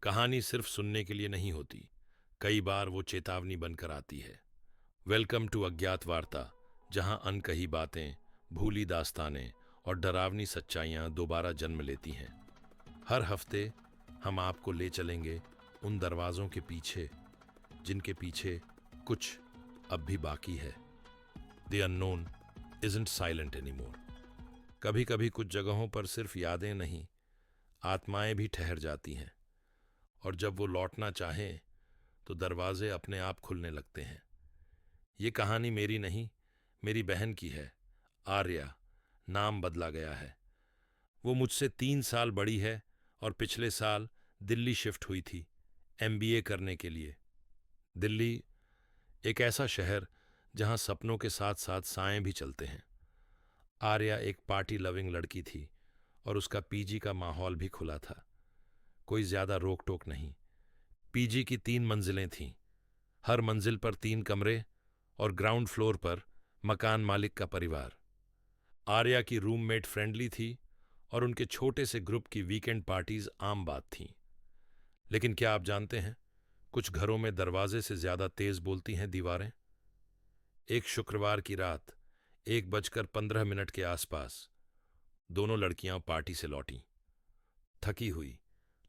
कहानी सिर्फ सुनने के लिए नहीं होती, कई बार वो चेतावनी बनकर आती है। वेलकम टू अज्ञात वार्ता, जहां अनकही बातें, भूली दास्तानें और डरावनी सच्चाइयां दोबारा जन्म लेती हैं। हर हफ्ते हम आपको ले चलेंगे उन दरवाजों के पीछे जिनके पीछे कुछ अब भी बाकी है। The unknown isn't silent anymore. कभी कभी कुछ जगहों पर सिर्फ यादें नहीं, आत्माएं भी ठहर जाती हैं, और जब वो लौटना चाहें तो दरवाजे अपने आप खुलने लगते हैं। ये कहानी मेरी नहीं, मेरी बहन की है। आर्या, नाम बदला गया है। वो मुझसे 3 साल बड़ी है और पिछले साल दिल्ली शिफ्ट हुई थी एमबीए करने के लिए। दिल्ली एक ऐसा शहर जहां सपनों के साथ साथ साएं भी चलते हैं। आर्या एक पार्टी लविंग लड़की थी और उसका पीजी का माहौल भी खुला था। कोई ज्यादा रोक टोक नहीं। पीजी की 3 मंजिलें थीं। हर मंजिल पर 3 कमरे और ग्राउंड फ्लोर पर मकान मालिक का परिवार। आर्या की रूममेट फ्रेंडली थी और उनके छोटे से ग्रुप की वीकेंड पार्टीज आम बात थीं। लेकिन क्या आप जानते हैं, कुछ घरों में दरवाजे से ज्यादा तेज बोलती हैं दीवारें। एक शुक्रवार की रात 1:15 के आसपास दोनों लड़कियां पार्टी से लौटीं, थकी हुई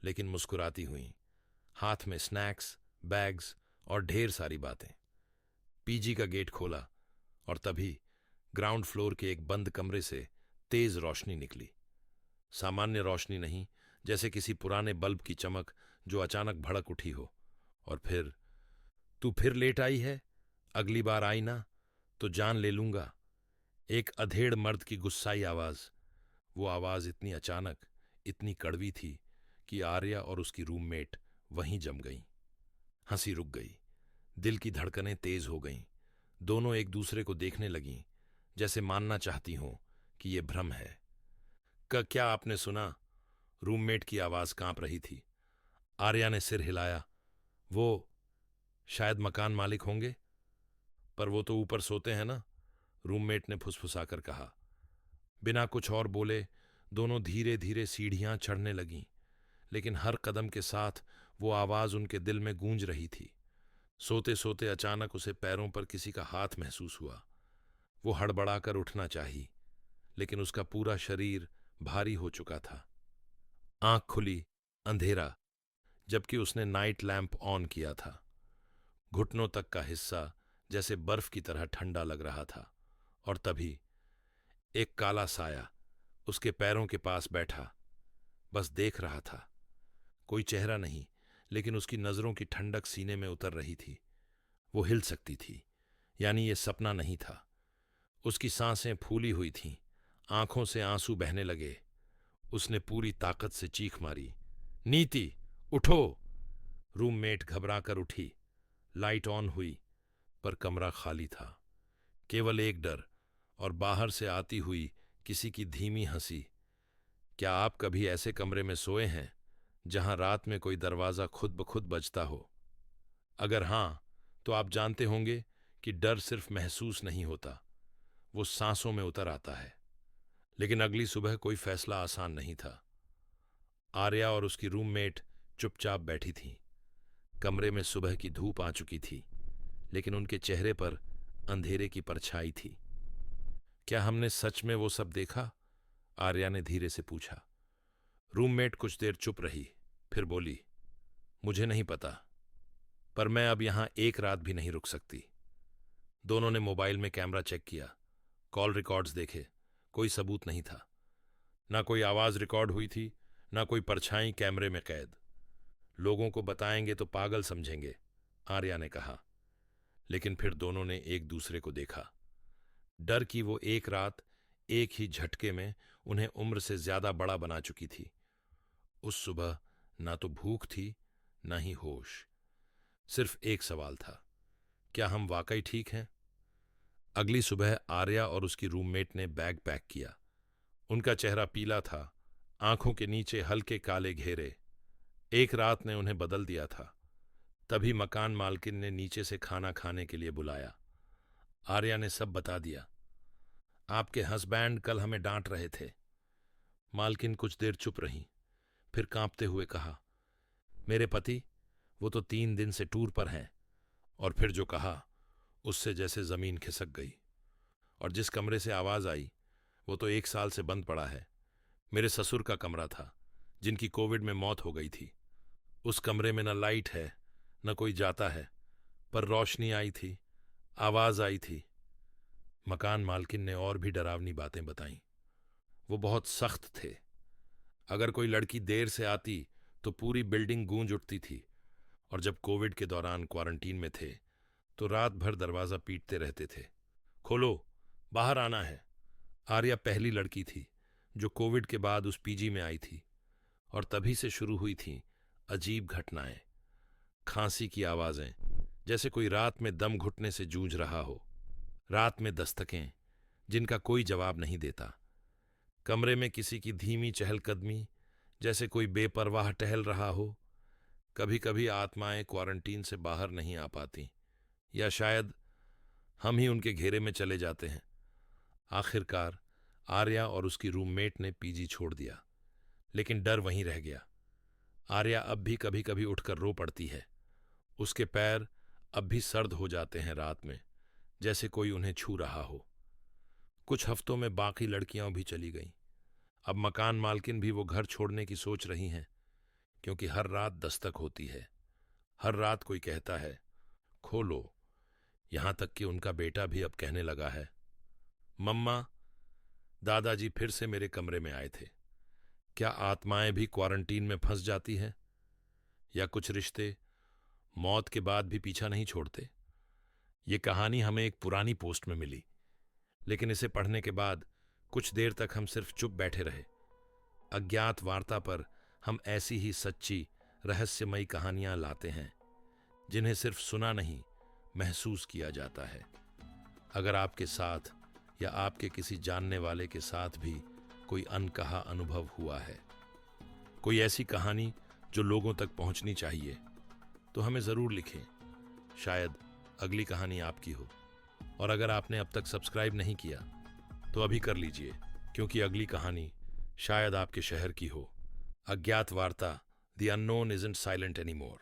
लेकिन मुस्कुराती हुईं, हाथ में स्नैक्स, बैग्स और ढेर सारी बातें। पीजी का गेट खोला और तभी ग्राउंड फ्लोर के एक बंद कमरे से तेज रोशनी निकली। सामान्य रोशनी नहीं, जैसे किसी पुराने बल्ब की चमक जो अचानक भड़क उठी हो। और फिर, तू फिर लेट आई है, अगली बार आई ना तो जान ले लूंगा। एक अधेड़ मर्द की गुस्साई आवाज। वो आवाज इतनी अचानक, इतनी कड़वी थी कि आर्या और उसकी रूममेट वहीं जम गईं। हंसी रुक गई, दिल की धड़कनें तेज हो गईं। दोनों एक दूसरे को देखने लगीं, जैसे मानना चाहती हों कि ये भ्रम है। क्या आपने सुना? रूममेट की आवाज कांप रही थी। आर्या ने सिर हिलाया। वो शायद मकान मालिक होंगे। पर वो तो ऊपर सोते हैं ना, रूममेट ने फुसफुसाकर कहा। बिना कुछ और बोले दोनों धीरे धीरे सीढ़ियां चढ़ने लगीं, लेकिन हर कदम के साथ वो आवाज उनके दिल में गूंज रही थी। सोते सोते अचानक उसे पैरों पर किसी का हाथ महसूस हुआ। वो हड़बड़ाकर उठना चाही, लेकिन उसका पूरा शरीर भारी हो चुका था। आंख खुली, अंधेरा, जबकि उसने नाइट लैंप ऑन किया था। घुटनों तक का हिस्सा जैसे बर्फ की तरह ठंडा लग रहा था। और तभी एक काला साया उसके पैरों के पास बैठा, बस देख रहा था। कोई चेहरा नहीं, लेकिन उसकी नजरों की ठंडक सीने में उतर रही थी। वो हिल सकती थी, यानी ये सपना नहीं था। उसकी सांसें फूली हुई थीं, आंखों से आंसू बहने लगे। उसने पूरी ताकत से चीख मारी, नीति, उठो! रूममेट घबराकर उठी। लाइट ऑन हुई, पर कमरा खाली था। केवल एक डर, और बाहर से आती हुई किसी की धीमी हंसी। क्या आप कभी ऐसे कमरे में सोए हैं जहां रात में कोई दरवाजा खुद ब खुद बजता हो? अगर हां, तो आप जानते होंगे कि डर सिर्फ महसूस नहीं होता, वो सांसों में उतर आता है। लेकिन अगली सुबह कोई फैसला आसान नहीं था। आर्या और उसकी रूममेट चुपचाप बैठी थीं। कमरे में सुबह की धूप आ चुकी थी, लेकिन उनके चेहरे पर अंधेरे की परछाई थी। क्या हमने सच में वो सब देखा? आर्या ने धीरे से पूछा। रूममेट कुछ देर चुप रही, फिर बोली, मुझे नहीं पता, पर मैं अब यहां एक रात भी नहीं रुक सकती। दोनों ने मोबाइल में कैमरा चेक किया, कॉल रिकॉर्ड्स देखे। कोई सबूत नहीं था। ना कोई आवाज रिकॉर्ड हुई थी, ना कोई परछाई कैमरे में कैद। लोगों को बताएंगे तो पागल समझेंगे, आर्या ने कहा। लेकिन फिर दोनों ने एक दूसरे को देखा। डर की वो एक रात एक ही झटके में उन्हें उम्र से ज्यादा बड़ा बना चुकी थी। उस सुबह ना तो भूख थी, ना ही होश। सिर्फ एक सवाल था, क्या हम वाकई ठीक हैं? अगली सुबह आर्या और उसकी रूममेट ने बैग पैक किया। उनका चेहरा पीला था, आंखों के नीचे हल्के काले घेरे। एक रात ने उन्हें बदल दिया था। तभी मकान मालकिन ने नीचे से खाना खाने के लिए बुलाया। आर्या ने सब बता दिया। आपके हस्बैंड कल हमें डांट रहे थे। मालकिन कुछ देर चुप रहीं, फिर कांपते हुए कहा, मेरे पति, वो तो 3 दिन से टूर पर हैं। और फिर जो कहा उससे जैसे जमीन खिसक गई। और जिस कमरे से आवाज आई वो तो 1 साल से बंद पड़ा है। मेरे ससुर का कमरा था, जिनकी कोविड में मौत हो गई थी। उस कमरे में न लाइट है, न कोई जाता है, पर रोशनी आई थी, आवाज आई थी। मकान मालकिन ने और भी डरावनी बातें बताईं। वो बहुत सख्त थे। अगर कोई लड़की देर से आती तो पूरी बिल्डिंग गूंज उठती थी। और जब कोविड के दौरान क्वारंटीन में थे तो रात भर दरवाजा पीटते रहते थे, खोलो, बाहर आना है। आर्या पहली लड़की थी जो कोविड के बाद उस पीजी में आई थी। और तभी से शुरू हुई थीं अजीब घटनाएं। खांसी की आवाजें, जैसे कोई रात में दम घुटने से जूझ रहा हो। रात में दस्तकें, जिनका कोई जवाब नहीं देता। कमरे में किसी की धीमी चहलकदमी, जैसे कोई बेपरवाह टहल रहा हो। कभी कभी आत्माएं क्वारंटीन से बाहर नहीं आ पाती, या शायद हम ही उनके घेरे में चले जाते हैं। आखिरकार आर्या और उसकी रूममेट ने पीजी छोड़ दिया, लेकिन डर वहीं रह गया। आर्या अब भी कभी कभी उठकर रो पड़ती है। उसके पैर अब भी सर्द हो जाते हैं रात में, जैसे कोई उन्हें छू रहा हो। कुछ हफ्तों में बाकी लड़कियां भी चली गईं। अब मकान मालकिन भी वो घर छोड़ने की सोच रही हैं, क्योंकि हर रात दस्तक होती है। हर रात कोई कहता है, खोलो। यहां तक कि उनका बेटा भी अब कहने लगा है, मम्मा, दादाजी फिर से मेरे कमरे में आए थे। क्या आत्माएं भी क्वारंटीन में फंस जाती हैं? या कुछ रिश्ते मौत के बाद भी पीछा नहीं छोड़ते? ये कहानी हमें एक पुरानी पोस्ट में मिली, लेकिन इसे पढ़ने के बाद कुछ देर तक हम सिर्फ चुप बैठे रहे। अज्ञात वार्ता पर हम ऐसी ही सच्ची, रहस्यमयी कहानियां लाते हैं, जिन्हें सिर्फ सुना नहीं, महसूस किया जाता है। अगर आपके साथ या आपके किसी जानने वाले के साथ भी कोई अनकहा अनुभव हुआ है, कोई ऐसी कहानी जो लोगों तक पहुंचनी चाहिए, तो हमें ज़रूर लिखें। शायद अगली कहानी आपकी हो। और अगर आपने अब तक सब्सक्राइब नहीं किया तो अभी कर लीजिए, क्योंकि अगली कहानी शायद आपके शहर की हो। अज्ञात वार्ता, the unknown isn't silent anymore.